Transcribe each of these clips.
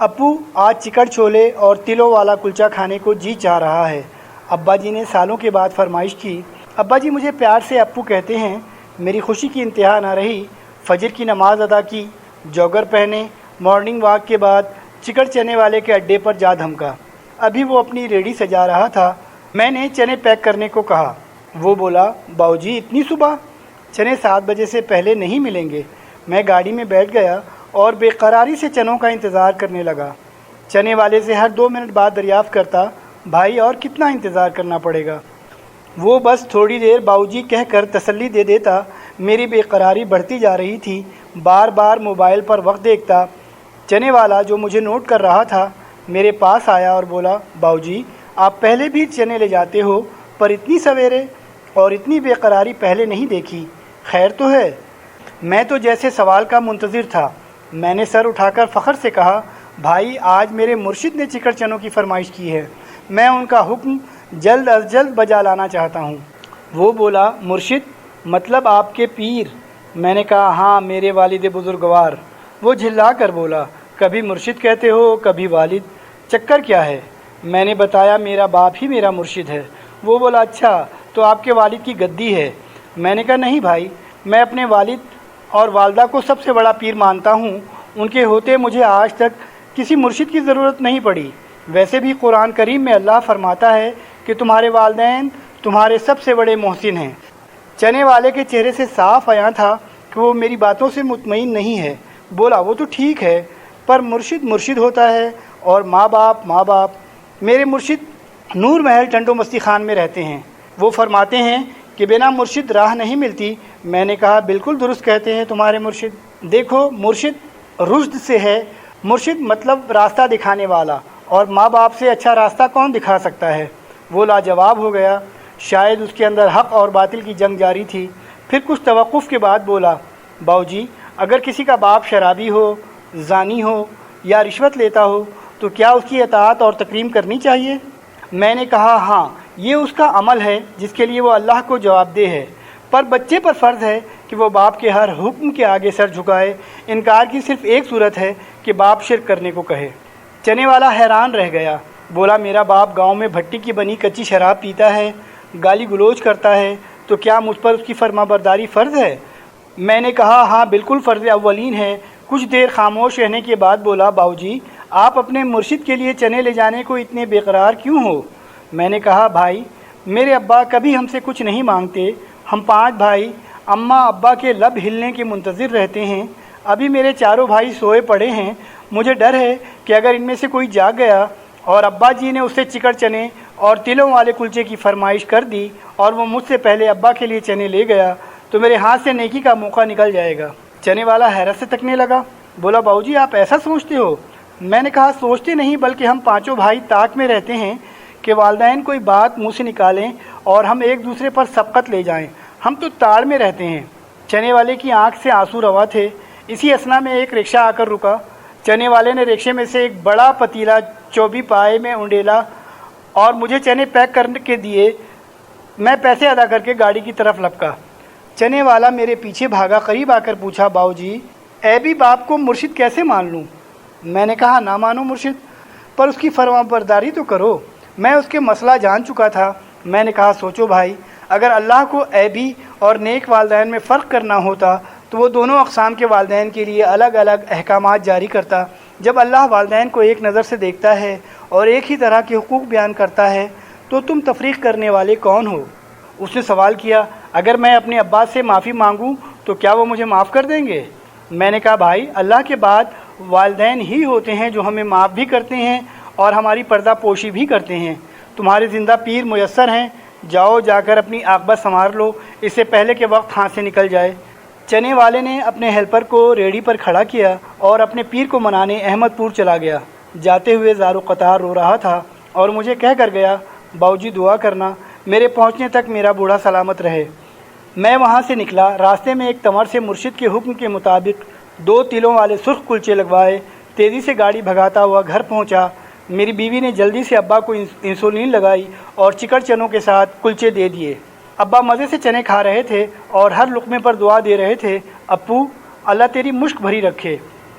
ابو آج چکن چھولے اور تلوں والا کلچا کھانے کو جی چاہ رہا ہے۔ ابا جی نے سالوں کے بعد فرمائش کی۔ ابا جی مجھے پیار سے ابو کہتے ہیں۔ میری خوشی کی انتہا نہ رہی۔ فجر کی نماز ادا کی، جوگر پہنے، مارننگ واک کے بعد چکن چنے والے کے اڈے پر جا دھمکا۔ ابھی وہ اپنی ریڑھی سجا رہا تھا۔ میں نے چنے پیک کرنے کو کہا۔ وہ بولا، باؤ جی اتنی صبح؟ چنے 7 بجے سے پہلے نہیں ملیں گے۔ میں گاڑی میں بیٹھ گیا اور بے قراری سے چنوں کا انتظار کرنے لگا۔ چنے والے سے ہر 2 منٹ بعد دریافت کرتا، بھائی اور کتنا انتظار کرنا پڑے گا؟ وہ بس تھوڑی دیر باؤ جی کہہ کر تسلی دے دیتا۔ میری بے قراری بڑھتی جا رہی تھی۔ بار بار موبائل پر وقت دیکھتا۔ چنے والا جو مجھے نوٹ کر رہا تھا میرے پاس آیا اور بولا، باؤ جی آپ پہلے بھی چنے لے جاتے ہو پر اتنی سویرے اور اتنی بے قراری پہلے نہیں دیکھی۔ خیر تو ہے؟ میں تو جیسے سوال کا منتظر تھا۔ میں نے سر اٹھا کر فخر سے کہا، بھائی آج میرے مرشد نے چکن چنوں کی فرمائش کی ہے۔ میں ان کا حکم جلد از جلد بجا لانا چاہتا ہوں۔ وہ بولا، مرشد مطلب آپ کے پیر؟ میں نے کہا، ہاں میرے والد بزرگوار۔ وہ جھلا کر بولا، کبھی مرشد کہتے ہو کبھی والد، چکر کیا ہے؟ میں نے بتایا میرا باپ ہی میرا مرشد ہے۔ وہ بولا، اچھا تو آپ کے والد کی گدی ہے؟ میں نے کہا، نہیں بھائی، میں اپنے والد اور والدہ کو سب سے بڑا پیر مانتا ہوں۔ ان کے ہوتے مجھے آج تک کسی مرشد کی ضرورت نہیں پڑی۔ ویسے بھی قرآن کریم میں اللہ فرماتا ہے کہ تمہارے والدین تمہارے سب سے بڑے محسن ہیں۔ چنے والے کے چہرے سے صاف عیاں تھا کہ وہ میری باتوں سے مطمئن نہیں ہے۔ بولا، وہ تو ٹھیک ہے پر مرشد مرشد ہوتا ہے اور ماں باپ ماں باپ۔ میرے مرشد نور محل ٹنڈو مستی خان میں رہتے ہیں۔ وہ فرماتے ہیں کہ بنا مرشد راہ نہیں ملتی۔ میں نے کہا، بالکل درست کہتے ہیں تمہارے مرشد۔ دیکھو مرشد رشد سے ہے۔ مرشد مطلب راستہ دکھانے والا، اور ماں باپ سے اچھا راستہ کون دکھا سکتا ہے؟ وہ لاجواب ہو گیا۔ شاید اس کے اندر حق اور باطل کی جنگ جاری تھی۔ پھر کچھ توقف کے بعد بولا، باؤ جی اگر کسی کا باپ شرابی ہو، زانی ہو یا رشوت لیتا ہو تو کیا اس کی اطاعت اور تکریم کرنی چاہیے؟ میں نے کہا، ہاں یہ اس کا عمل ہے جس کے لیے وہ اللہ کو جواب دہ ہے، پر بچے پر فرض ہے کہ وہ باپ کے ہر حکم کے آگے سر جھکائے۔ انکار کی صرف ایک صورت ہے کہ باپ شرک کرنے کو کہے۔ چنے والا حیران رہ گیا۔ بولا، میرا باپ گاؤں میں بھٹی کی بنی کچی شراب پیتا ہے، گالی گلوچ کرتا ہے، تو کیا مجھ پر اس کی فرما برداری فرض ہے؟ میں نے کہا، ہاں بالکل فرض اولین ہے۔ کچھ دیر خاموش رہنے کے بعد بولا، باؤ جی آپ اپنے مرشد کے لیے چنے لے جانے کو اتنے بے قرار کیوں ہو؟ میں نے کہا، بھائی میرے ابا کبھی ہم سے کچھ نہیں مانگتے۔ ہم 5 بھائی اماں ابا کے لب ہلنے کے منتظر رہتے ہیں۔ ابھی میرے چاروں بھائی سوئے پڑے ہیں۔ مجھے ڈر ہے کہ اگر ان میں سے کوئی جاگ گیا اور ابا جی نے اس سے چکن چنے اور تلوں والے کلچے کی فرمائش کر دی اور وہ مجھ سے پہلے ابا کے لیے چنے لے گیا تو میرے ہاتھ سے نیکی کا موقع نکل جائے گا۔ چنے والا حیرت سے تکنے لگا۔ بولا، باؤ جی آپ ایسا سوچتے ہو؟ میں نے کہا، سوچتے نہیں بلکہ ہم 5 بھائی طاق میں رہتے ہیں کہ والدین کوئی بات منہ سے نکالیں اور ہم ایک دوسرے پر سبقت لے جائیں۔ ہم تو تاڑ میں رہتے ہیں۔ چنے والے کی آنکھ سے آنسو روا تھے۔ اسی اثنا میں ایک رکشہ آ کر رکا۔ چنے والے نے رکشے میں سے ایک بڑا پتیلا چوبی پائے میں انڈیلا اور مجھے چنے پیک کر کے دیے۔ میں پیسے ادا کر کے گاڑی کی طرف لپکا۔ چنے والا میرے پیچھے بھاگا، قریب آ کر پوچھا، باؤ جی اے بھی باپ کو مرشد کیسے مان لوں؟ میں نے کہا، نہ مانو مرشد پر اس کی فرما برداری تو کرو۔ میں اس کے مسئلہ جان چکا تھا۔ میں نے کہا، سوچو بھائی، اگر اللہ کو عیبی اور نیک والدین میں فرق کرنا ہوتا تو وہ دونوں اقسام کے والدین کے لیے الگ الگ احکامات جاری کرتا۔ جب اللہ والدین کو ایک نظر سے دیکھتا ہے اور ایک ہی طرح کے حقوق بیان کرتا ہے تو تم تفریق کرنے والے کون ہو؟ اس نے سوال کیا، اگر میں اپنے ابا سے معافی مانگوں تو کیا وہ مجھے معاف کر دیں گے؟ میں نے کہا، بھائی اللہ کے بعد والدین ہی ہوتے ہیں جو ہمیں معاف بھی کرتے ہیں اور ہماری پردہ پوشی بھی کرتے ہیں۔ تمہارے زندہ پیر میسر ہیں، جاؤ جا کر اپنی عاقبت سنوار لو، اس سے پہلے کہ وقت ہاتھ سے نکل جائے۔ چنے والے نے اپنے ہیلپر کو ریڑھی پر کھڑا کیا اور اپنے پیر کو منانے احمد پور چلا گیا۔ جاتے ہوئے زارو قطار رو رہا تھا اور مجھے کہہ کر گیا، باؤ جی دعا کرنا میرے پہنچنے تک میرا بوڑھا سلامت رہے۔ میں وہاں سے نکلا۔ راستے میں ایک تمر سے مرشد کے حکم کے مطابق 2 تلوں والے سرخ کلچے لگوائے، تیزی سے گاڑی بھگاتا ہوا گھر پہنچا۔ میری بیوی نے جلدی سے ابا کو انسولین لگائی اور چکن چنوں کے ساتھ کلچے دے دیے۔ ابا مزے سے چنے کھا رہے تھے اور ہر لقمے پر دعا دے رہے تھے، ابو اللہ تیری مشک بھری رکھے۔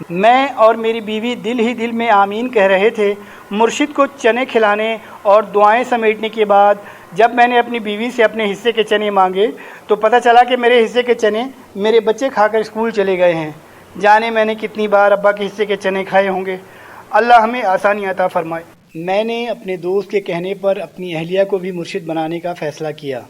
میں اور میری بیوی دل ہی دل میں آمین کہہ رہے تھے۔ مرشد کو چنے کھلانے اور دعائیں سمیٹنے کے بعد جب میں نے اپنی بیوی سے اپنے حصے کے چنے مانگے تو پتہ چلا کہ میرے حصے کے چنے میرے بچے کھا کر اسکول چلے گئے ہیں۔ جانے میں نے کتنی بار ابا کے حصے کے چنے کھائے ہوں گے۔ اللہ ہمیں آسانی عطا فرمائے۔ میں نے اپنے دوست کے کہنے پر اپنی اہلیہ کو بھی مرشد بنانے کا فیصلہ کیا۔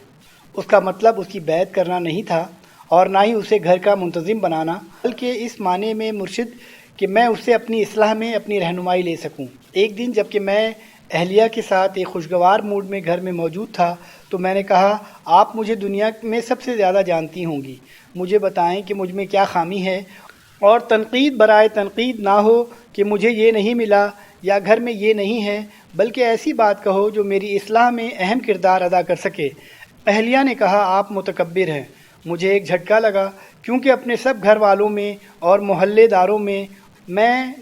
اس کا مطلب اس کی بیعت کرنا نہیں تھا اور نہ ہی اسے گھر کا منتظم بنانا، بلکہ اس معنی میں مرشد کہ میں اس سے اپنی اصلاح میں اپنی رہنمائی لے سکوں۔ ایک دن جب کہ میں اہلیہ کے ساتھ ایک خوشگوار موڈ میں گھر میں موجود تھا تو میں نے کہا، آپ مجھے دنیا میں سب سے زیادہ جانتی ہوں گی، مجھے بتائیں کہ مجھ میں کیا خامی ہے، اور تنقید برائے تنقید نہ ہو کہ مجھے یہ نہیں ملا یا گھر میں یہ نہیں ہے، بلکہ ایسی بات کہو جو میری اصلاح میں اہم کردار ادا کر سکے۔ اہلیہ نے کہا، آپ متکبر ہیں۔ مجھے ایک جھٹکا لگا کیونکہ اپنے سب گھر والوں میں اور محلے داروں میں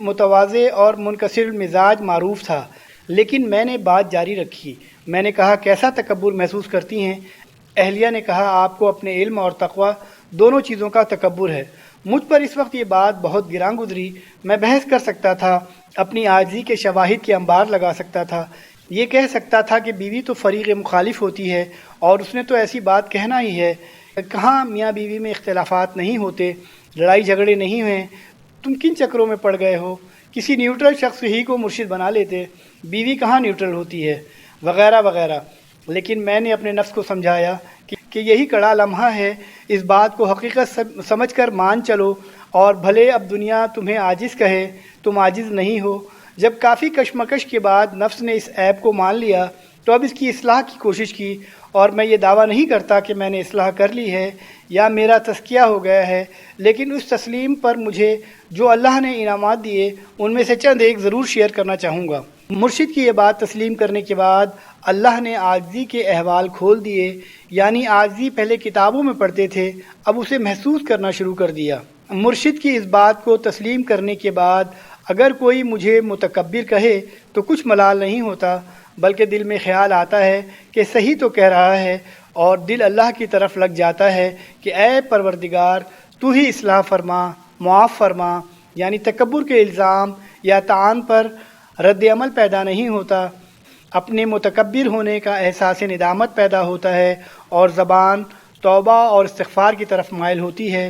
متواضع اور منکسر المزاج معروف تھا، لیکن میں نے بات جاری رکھی۔ میں نے کہا، کیسا تکبر محسوس کرتی ہیں؟ اہلیہ نے کہا، آپ کو اپنے علم اور تقوی دونوں چیزوں کا تکبر ہے۔ مجھ پر اس وقت یہ بات بہت گراں گزری۔ میں بحث کر سکتا تھا، اپنی عاجزی کے شواہد کے انبار لگا سکتا تھا، یہ کہہ سکتا تھا کہ بیوی تو فریق مخالف ہوتی ہے اور اس نے تو ایسی بات کہنا ہی ہے۔ کہاں میاں بیوی میں اختلافات نہیں ہوتے، لڑائی جھگڑے نہیں ہوئے، تم کن چکروں میں پڑ گئے ہو؟ کسی نیوٹرل شخص ہی کو مرشد بنا لیتے، بیوی کہاں نیوٹرل ہوتی ہے، وغیرہ وغیرہ۔ لیکن میں نے اپنے نفس کو سمجھایا کہ یہی کڑا لمحہ ہے، اس بات کو حقیقت سمجھ کر مان چلو، اور بھلے اب دنیا تمہیں عاجز کہے، تم عاجز نہیں ہو۔ جب کافی کشمکش کے بعد نفس نے اس عیب کو مان لیا تو اب اس کی اصلاح کی کوشش کی، اور میں یہ دعویٰ نہیں کرتا کہ میں نے اصلاح کر لی ہے یا میرا تزکیہ ہو گیا ہے، لیکن اس تسلیم پر مجھے جو اللہ نے انعامات دیے ان میں سے چند ایک ضرور شیئر کرنا چاہوں گا۔ مرشد کی یہ بات تسلیم کرنے کے بعد اللہ نے عاجزی کے احوال کھول دیے، یعنی عاجزی پہلے کتابوں میں پڑھتے تھے، اب اسے محسوس کرنا شروع کر دیا۔ مرشد کی اس بات کو تسلیم کرنے کے بعد اگر کوئی مجھے متکبر کہے تو کچھ ملال نہیں ہوتا، بلکہ دل میں خیال آتا ہے کہ صحیح تو کہہ رہا ہے، اور دل اللہ کی طرف لگ جاتا ہے کہ اے پروردگار، تو ہی اصلاح فرما، معاف فرما۔ یعنی تکبر کے الزام یا طعن پر رد عمل پیدا نہیں ہوتا، اپنے متکبر ہونے کا احساس ندامت پیدا ہوتا ہے اور زبان توبہ اور استغفار کی طرف مائل ہوتی ہے۔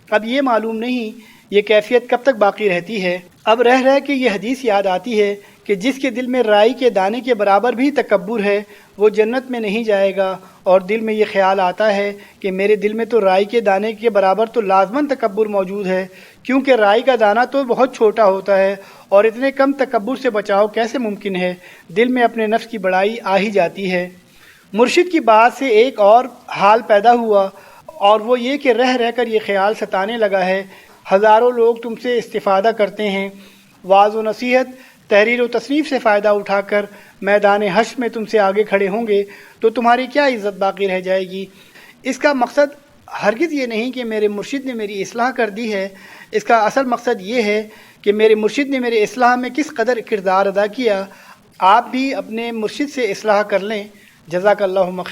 اب یہ معلوم نہیں یہ کیفیت کب تک باقی رہتی ہے۔ اب رہ کے یہ حدیث یاد آتی ہے کہ جس کے دل میں رائی کے دانے کے برابر بھی تکبر ہے وہ جنت میں نہیں جائے گا، اور دل میں یہ خیال آتا ہے کہ میرے دل میں تو رائی کے دانے کے برابر تو لازماً تکبر موجود ہے، کیونکہ رائی کا دانہ تو بہت چھوٹا ہوتا ہے، اور اتنے کم تکبر سے بچاؤ کیسے ممکن ہے؟ دل میں اپنے نفس کی بڑائی آ ہی جاتی ہے۔ مرشد کی بات سے ایک اور حال پیدا ہوا، اور وہ یہ کہ رہ کر یہ خیال ستانے لگا ہے، ہزاروں لوگ تم سے استفادہ کرتے ہیں، وعظ و نصیحت، تحریر و تصنیف سے فائدہ اٹھا کر میدان حشر میں تم سے آگے کھڑے ہوں گے تو تمہاری کیا عزت باقی رہ جائے گی؟ اس کا مقصد ہرگز یہ نہیں کہ میرے مرشد نے میری اصلاح کر دی ہے، اس کا اصل مقصد یہ ہے کہ میرے مرشد نے میرے اصلاح میں کس قدر کردار ادا کیا۔ آپ بھی اپنے مرشد سے اصلاح کر لیں۔ جزاک اللہ خیر۔